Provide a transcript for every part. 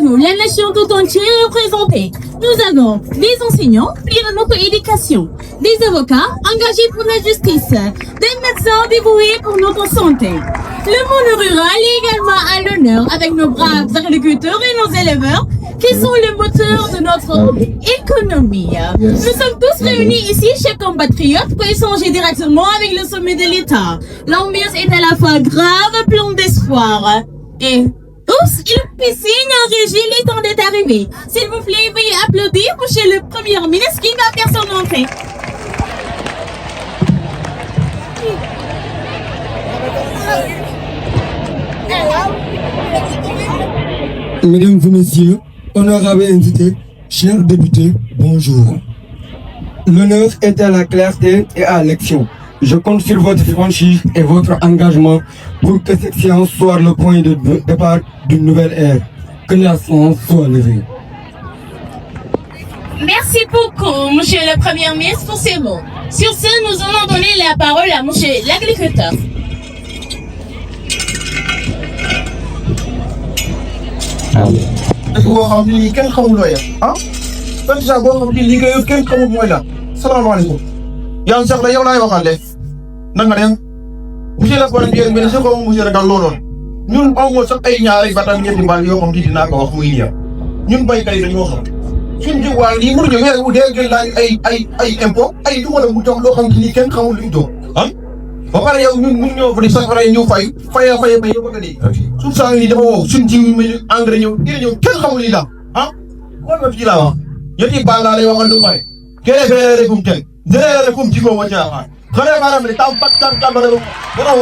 nous, la nation tout entière est représentée. Nous avons des enseignants pour notre éducation, des avocats engagés pour la justice, des médecins dévoués pour notre santé. Le monde rural est également à l'honneur avec nos braves agriculteurs et nos éleveurs qui sont le moteur de notre économie. Nous sommes tous réunis ici, chers compatriotes, pour échanger directement avec le sommet de l'État. L'ambiance est à la fois grave, pleine d'espoir. Et tous, il signe en régie, les temps d'être arrivé. S'il vous plaît, veuillez applaudir pour chez le Premier ministre qui va faire son entrée. Mesdames et messieurs, honorables invités, chers députés, bonjour. L'honneur est à la clarté et à l'action. Je compte sur votre franchise et votre engagement pour que cette séance soit le point de départ d'une nouvelle ère. Que la séance soit levée. Merci beaucoup, monsieur le Premier ministre, pour ces mots. Sur ce, nous allons donner la parole à monsieur l'agriculteur. boo xam ne lii kenn xamul looy def déjà boo xam ne liggéeyul kenn xamul mooy la salaamaaleykum yow sax la yow laay waxal de nan nga dem monsieur le premier ministre ko monsieur Ragal looloon ñun amoo sax ay ñaari bataan ñetti baal yoo xam ne dinaa ko wax muy nii ñun béykat yi dañoo xam suñ ci wàll yi mënuñu weer wu dee jël laaj ay impôt ay du wala mu jox loo xam ne lii kenn xamul luñ doon ba pare yow ñun mun ñoo fa di sax pare ñu fay ba yow bëgg a dee suuf saa yi dafa wow suñ jiw yi engrais ñëw dina ñëw kenn xamul lii daal kon ma fi laa wax ñetti baal laa lay waxal du pare kene feere kum ten dere kum ci ko wacca ha xare maram le tam pat tam tam dara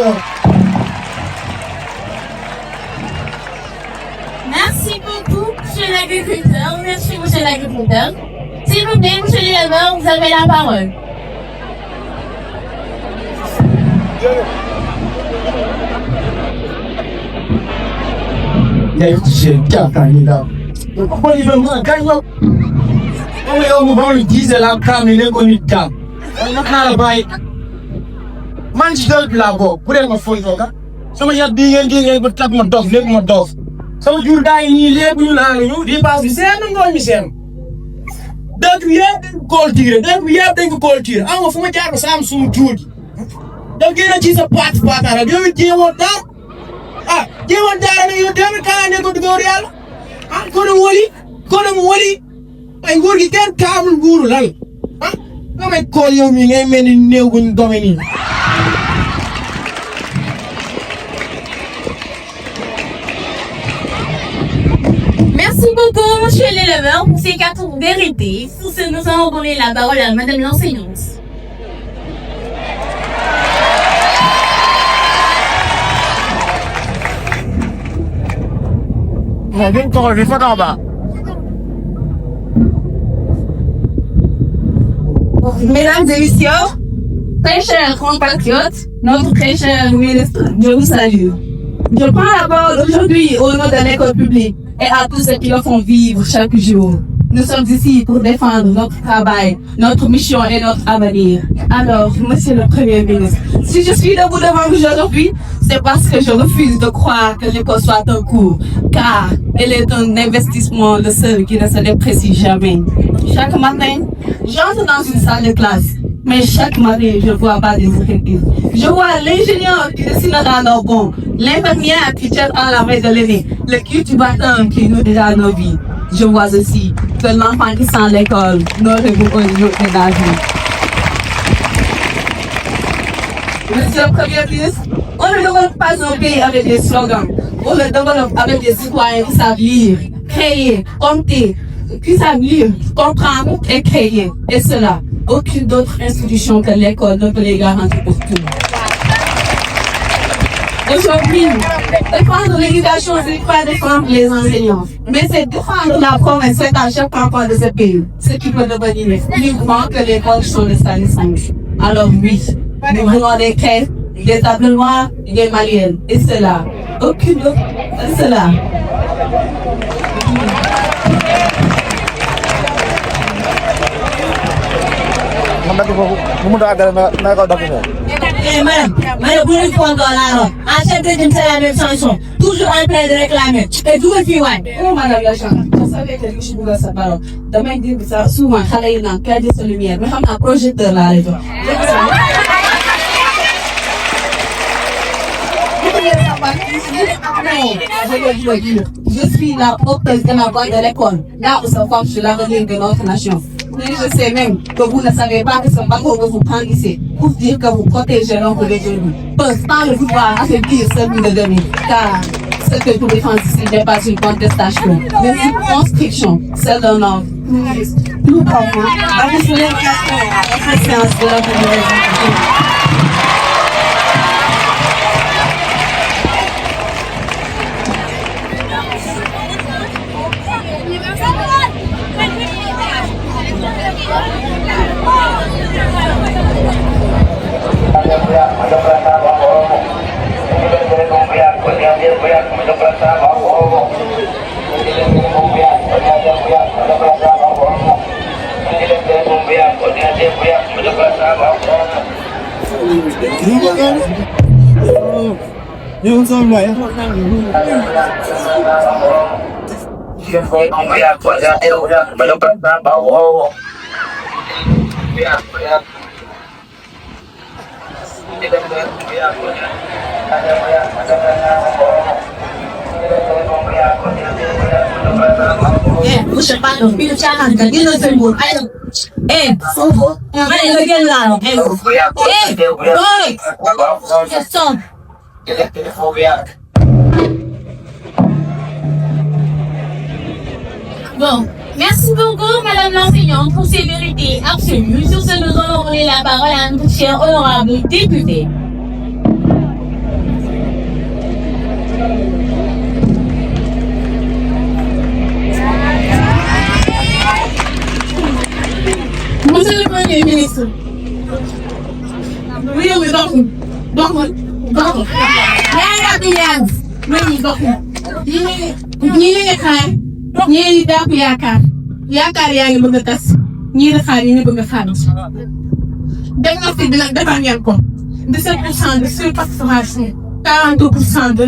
Merci beaucoup, monsieur l'agriculteur. Merci, monsieur l'agriculteur. S'il vous plaît, monsieur l'éleveur, vous avez la parole. man ci dal bi laa bokk bu dee ma fooy fooga sama yat bii ngeen ba tag ma dof lépp ma dof sama jur daa ngi nii lépp ñu naan ñu di paas bi seen ngooñ mi seen dëkk bi yëpp dañ ko culture dëkk bi yëpp dañ ko culture am nga fu ma jaar ba saam sumu jur gi daf gën a ci sa paatara yow it jéemoon dara jéemoon dara ne yow tamit kaa ne ko dugóor yàlla kono mu woli ay nguur gi kenn kaamul nguuru lan nga may kool yow mi ngay mel ni néew buñ gome nii Merci beaucoup, monsieur l'éleveur, pour ces 4 vérités. Sur ce, nous allons donner la parole à madame l'enseignante. Mesdames et messieurs, très chers compatriotes, notre très cher ministre, je vous salue. Je prends la parole aujourd'hui au nom de l'école publique et à tous ceux qui le font vivre chaque jour. Nous sommes ici pour défendre notre travail, notre mission et notre avenir. Alors, monsieur le Premier ministre, si je suis debout devant vous aujourd'hui, c'est parce que je refuse de croire que l'école soit un cours, car elle est un investissement de ceux qui ne se déprécient jamais. Chaque matin, j'entre dans une salle de classe, mais chaque matin, je vois pas des effectifs. Je vois l'ingénieur qui dessinera nos bons, l'infirmière qui tiendra la main de l'aîné, le cultivateur qui nourrira nos vies. Je vois aussi que l'enfant qui sent l'école n'aurait pas un jour de la vie. Monsieur le Premier ministre, on ne développe pas un pays avec des slogans. On le développe avec des citoyens qui savent lire, créer, compter, qui savent lire, comprendre et créer. Et cela, aucune autre institution que l'école ne peut les garantir pour tout. Aujourd'hui, défendre l'éducation, c'est pas défendre les enseignants, mais c'est défendre la province, c'est à chaque enfant de ce pays, ce qui peut devenir uniquement que l'école sont les établissements. Alors oui, nous voulons des crèches, des tables noires, des manuels, et cela, aucune autre, et cela. Madame, vous ne pouvez pas là. À chaque deuxième, c'est la même chanson. Toujours en train de réclamer. Et tout le film, Oh, madame la chance, je savais que je voulais sa parole. Demain, dire que ça, souvent, il y a un lumière. Mais il y a un projecteur là. Je suis la porteuse de ma voix de l'école. Là où ça forme sur l'avenir de notre nation. Mais je sais même que vous ne savez pas que ce bateau que vous prendre ici pour dire que vous protégez l'ombre de Dieu. Peuvent pas le vouloir affaiblir celui de demain. Car ce que vous défendez ici n'est pas une contestation, mais une conscription, celle d'un ordre. Tout comme moi, avec l'impression et la conscience de la communauté. Puxa palo, filho de arranca, aqui no Zembu. Vai, lagi lá. Oi! Questão. Bon, merci beaucoup, Madame l'enseignante, pour ces vérités absolues. Sur ce, nous allons donner la parole à notre cher honorable député. Monsieur le Premier ministre, réew mi doxul ñaari at yu yàgg réew mi doxul ñii ngi xaar ñii di dàpp yaakaar yaa ngi bëgg a tas ñii di xaar yi ñu bëgg a xaar diagnostic bi nag defar ngeen ko 17% de surfacturation 42% de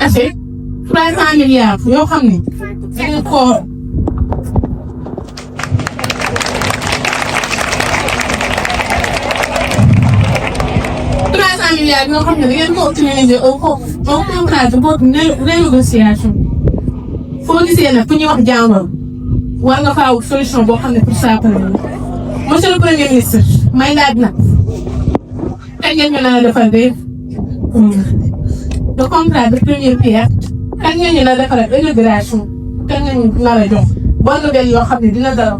effet 300 milliards yoo xam ne dañu ko 300 milliards ñoo xam ne da ngeen ko utiliser au contrat de votre négociation foo gisee nag fu ñuy wax jàngoro war nga faa wut solution boo xam ne pour saafara monsieur le premier ministre may laaj nag kañ ngeen ñu nar a defal de contrat de première pierre kañ ngeen ñu nar a defal inauguration kañ ngeen ñu nar a jox bonne nouvelle yoo xam ne dina dara.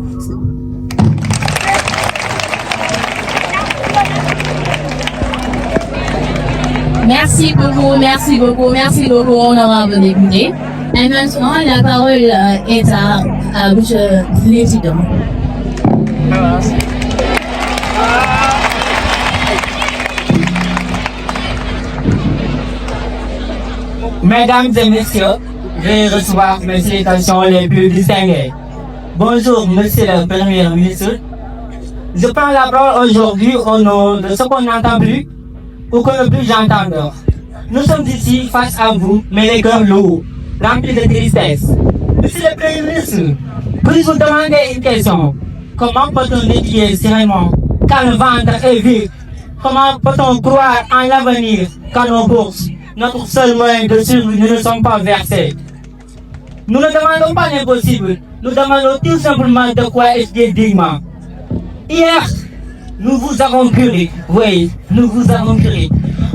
Merci beaucoup, honorable député. Et maintenant, la parole est à monsieur le président. Mesdames et messieurs, veuillez recevoir mes félicitations les plus distinguées. Bonjour, monsieur le Premier ministre. Je prends la parole aujourd'hui au nom de ce qu'on n'entend plus ou que ne plus j'entendre. Nous sommes ici face à vous, mais les cœurs lourds, remplis de tristesse. Monsieur le Premier ministre, puis vous demander une question. Comment peut-on étudier sereinement quand le ventre est vide? Comment peut-on croire en l'avenir quand nos bourses, notre seul moyen de survie, ne sont pas versés? Nous ne demandons pas l'impossible, nous demandons tout simplement de quoi étudier dignement. Hier, nous vous avons cru, oui, nous vous avons cru.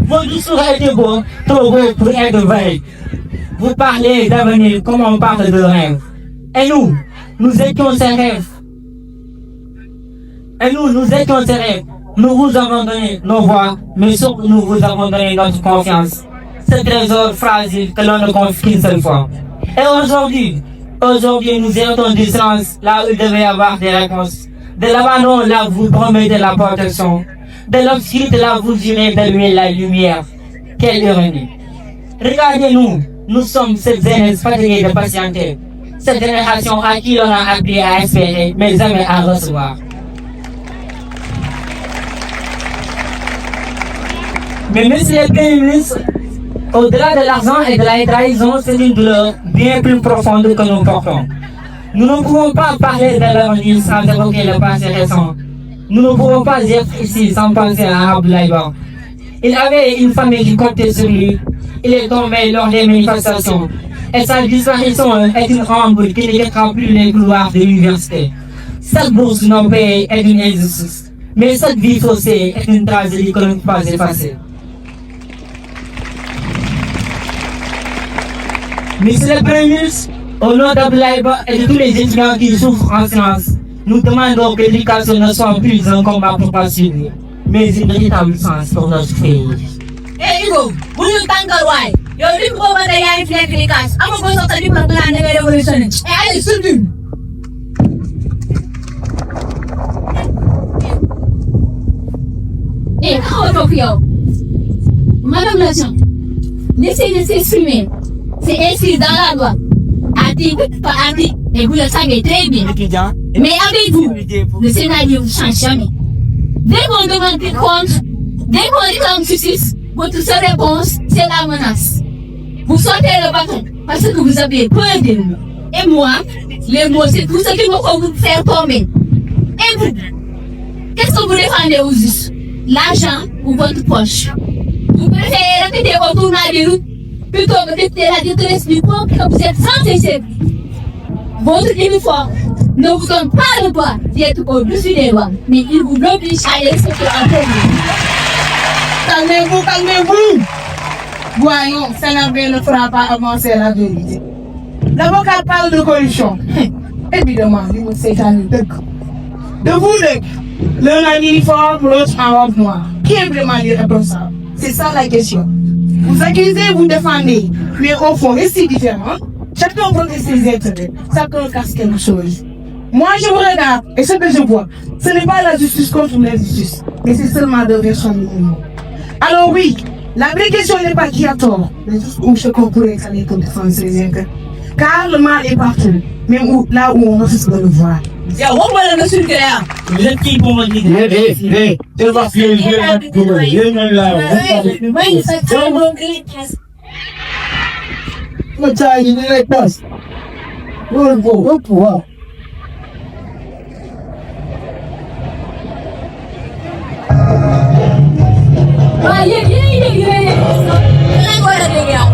Vos discours étaient beaux, trop beaux pour être vrais. Vous parlez d'avenir comme on parle de rêve. Et nous étions ces rêves. Nous vous avons donné nos voix, mais surtout nous vous avons donné notre confiance. Ce trésor fragile que l'on ne confie qu'une seule fois. Et aujourd'hui, nous héritons du silence là où il devait y avoir des réponses. De l'abandon là vous promettez la protection. De l'obscurité là vous jurez d'allumer la lumière. Quelle ironie. Regardez-nous, nous sommes cette jeunesse fatiguée de patienter. Cette génération à qui l'on a appris à espérer, mais jamais à recevoir. Mais monsieur le Premier ministre, au-delà de l'argent et de la trahison, c'est une douleur bien plus profonde que nous portons. Nous ne pouvons pas parler de l'avenir sans évoquer le passé récent. Nous ne pouvons pas être ici sans penser à Abdoulaye Ba. Il avait une famille qui comptait sur lui. Il est tombé lors des manifestations. Et sa disparition est une ombre qui ne quittera plus les couloirs de l'université. Cette bourse non payée est une injustice. Mais cette vie faussée est une tragédie que l'on ne peut pas effacer. Monsieur le Premier ministre, au nom d'Abdoulaye Ba et de tous les étudiants qui souffrent en silence, nous demandons que l'éducation ne soit plus un combat pour passionner, mais une véritable chance pour notre pays. Eh Hugo, bu ñu tàngal waay yow li mu booba de yaa ngi fi nekk di kaas ama ko soxla di ma plan da ngay révolutionné eh allez surtout Eh, Madame l'agent, laissez de s'exprimer. C'est inscrit dans la loi. Article par article, et vous le savez très bien. Mais avec vous, le scénario ne change jamais. Dès qu'on demande des comptes, dès qu'on réclame justice, votre seule réponse, c'est la menace. Vous sortez le bâton parce que vous avez peur de nous. Et moi, les mots, c'est tout ce qui va vous faire tomber. Et vous, qu'est-ce que vous défendez au juste? L'argent ou votre poche? Vous préférez répéter au tournant des routes plutôt que d'écouter la détresse du peuple que vous êtes censé servir. Votre uniforme ne vous donne pas le droit d'être au-dessus des lois, mais il vous oblige à les respecter en premier. Calmez-vous, calmez-vous. Voyons, Sénabé ne fera pas avancer la vérité. L'avocat parle de corruption. Évidemment, il me sait de vous deux. L'un a l'uniforme, l'autre en robe noire. Qui est vraiment irresponsable? C'est ça la question. Vous accusez, vous défendez, mais au fond, c'est différent. Chacun protège ses intérêts, chacun casse quelque chose. Moi, je vous regarde, et ce que je vois, ce n'est pas la justice contre l'injustice, mais c'est seulement deux versions du monde. Alors oui, la vraie question n'est pas qui a tort, mais juste où chacun pourrait aller pour défendre ses intérêts. Car le mal est partout, même là où on refuse de le voir. yow waxuma la nga suñu créa Vous êtes qui pour me dire? Ah, yeah. lan nga war a dégg yow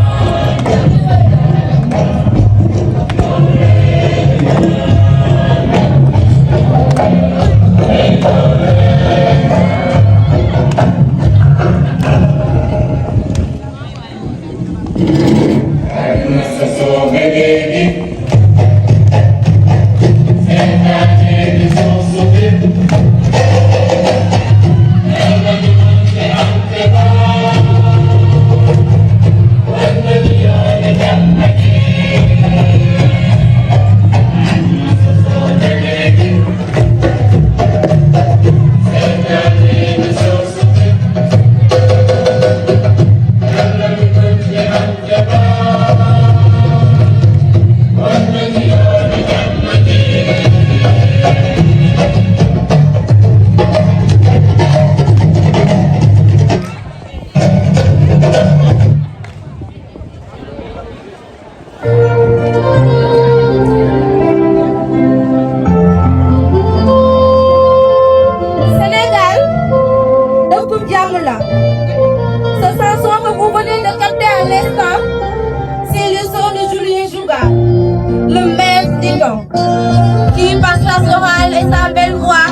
qui par sa orale et sa belle voix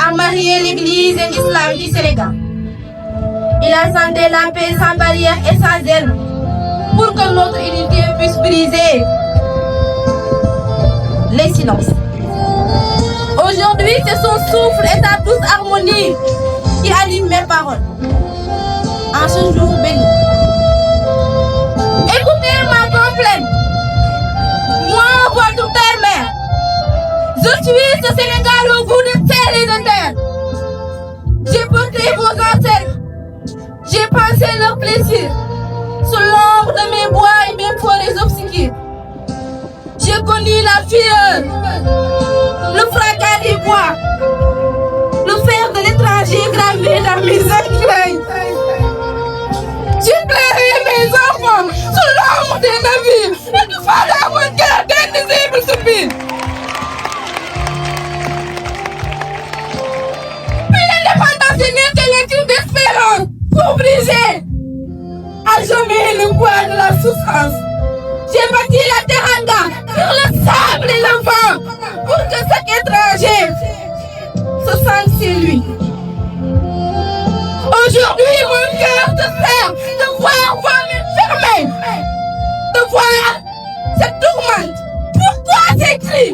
a marié l'église et l'islam du Sénégal. Il a senti la paix sans barrière et sans haine pour que notre unité puisse briser les silences. Aujourd'hui, c'est son souffle et sa douce harmonie qui anime mes paroles en ce jour béni. Écoutez ma complainte. Moi, votre père-mère, je suis ce Sénégal au bout de terre et de terre. J'ai porté vos ancêtres. J'ai pensé leur plaisir sous l'ombre de mes bois et mes forêts obscures. J'ai connu la fureur, le fracas des bois, le fer de l'étranger gravé dans mes entrailles. Voilà, moi, qui a indivisible ce pays. Puis l'indépendance est une intellectuelle d'espérance pour briser à jamais le poids de la souffrance. J'ai bâti la teranga sur le sable et le vent pour que chaque étranger se sente chez lui. Aujourd'hui, mon cœur te serre de voir m'enfermer, de voir cette tourmente. Pourquoi ces cris?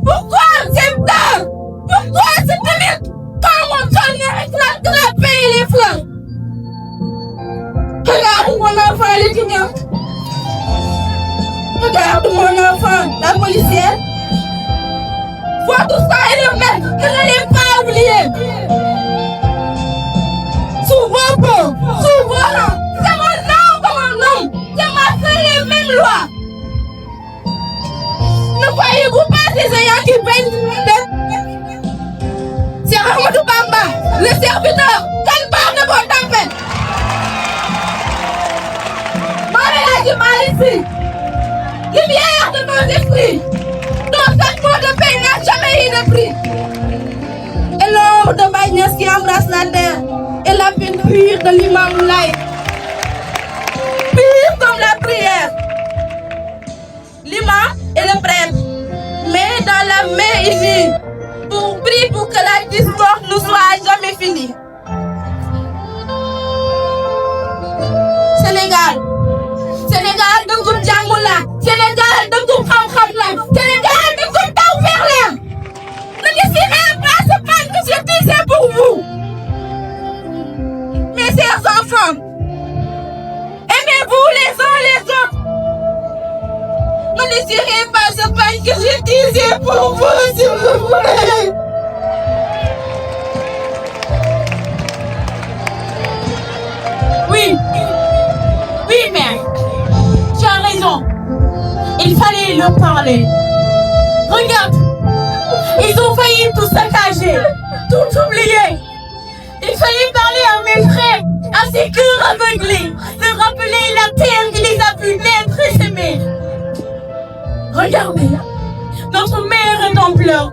Pourquoi ces pleurs? Pourquoi cette limite quand mon tonnerre éclate de la paix et les flammes? Regarde mon enfant, les clignantes. Regarde mon enfant, la policière. Vois tout ça et le mettre, que je n'ai pas oublié. Souvent, c'est mon nom comme un homme. C'est ma seule et même loi. Ne voyez-vous pas ces ayants qui payent une dette? C'est Ramadou Bamba, le serviteur, quelle part de votre tempête? Marie ici, lumière de nos esprits, ton sacre de paix n'a jamais eu de prix. Et l'ombre de Bagnès qui embrasse la terre, et la peinture de l'imam Moulay, pure comme la prière. L'imam et le prêtre, main dans la main unie, pour prier pour que la discorde ne soit jamais finie. Sénégal, Sénégal dëggum jàngu la, Sénégal dëggum xam-xam la, Sénégal dëggum taw vers l'air. Ne désirez pas ce pain que je disais pour vous. Mes chers enfants, aimez-vous les uns les autres. Ne désirez pas ce pain que je disais pour vous, s'il vous plaît. Oui, mère. Tu as raison. Il fallait leur parler. Regarde, ils ont failli tout saccager, tout oublier. Il fallait parler à mes frères, à ces cœurs aveuglés, de rappeler la terre qui les a vus naître et s'aimer. Regardez, notre mère est en pleurs.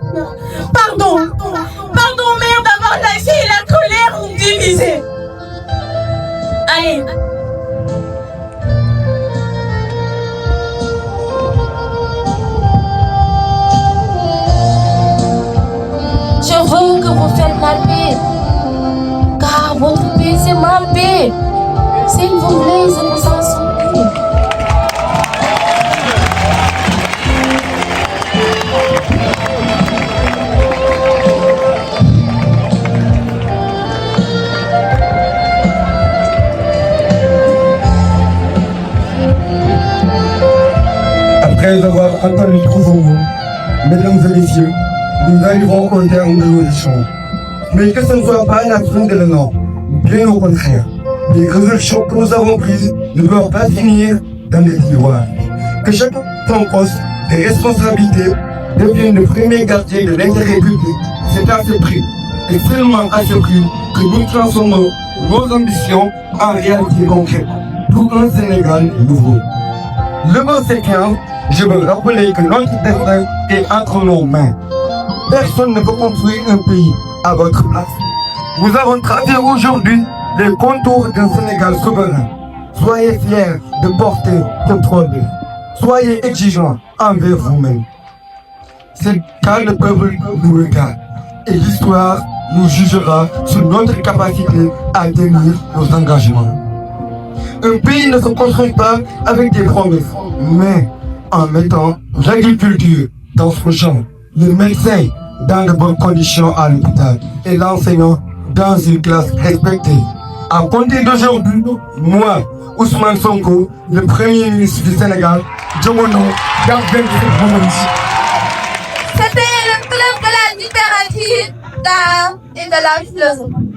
Pardon, mère, d'avoir lâché la colère ou divisée. Allez. Je veux que vous faites la paix, car votre paix c'est ma paix. S'il vous plaît, je vous en supplie. Après avoir entendu tous vos mots, mesdames et messieurs, nous arrivons au terme de nos échanges. Mais que ce ne soit pas la fin de l'élan, bien au contraire. Les résolutions que nous avons prises ne doivent pas finir dans les tiroirs. Que chacun son poste et responsabilités devienne le premier quartier de l'intérêt public. C'est à ce prix, et seulement à ce prix, que nous transformons nos ambitions en réalité concrète pour un Sénégal nouveau. Le mot séquence, je veux rappeler que notre destin est entre nos mains. Personne ne peut construire un pays à votre place. Nous avons tracé aujourd'hui les contours d'un Sénégal souverain. Soyez fiers de porter ce trône. Soyez exigeants envers vous-même. C'est car le peuple nous regarde et l'histoire nous jugera sur notre capacité à tenir nos engagements. Un pays ne se construit pas avec des promesses, mais en mettant l'agriculture dans son champ, le médecin dans de bonnes conditions à l'hôpital et l'enseignant dans une classe respectée. À compter d'aujourd'hui, moi, Ousmane Sonko, le premier ministre du Sénégal, Diomono, garde bien cette monarchie. C'était le club de la littérature, d'art et de la philosophie.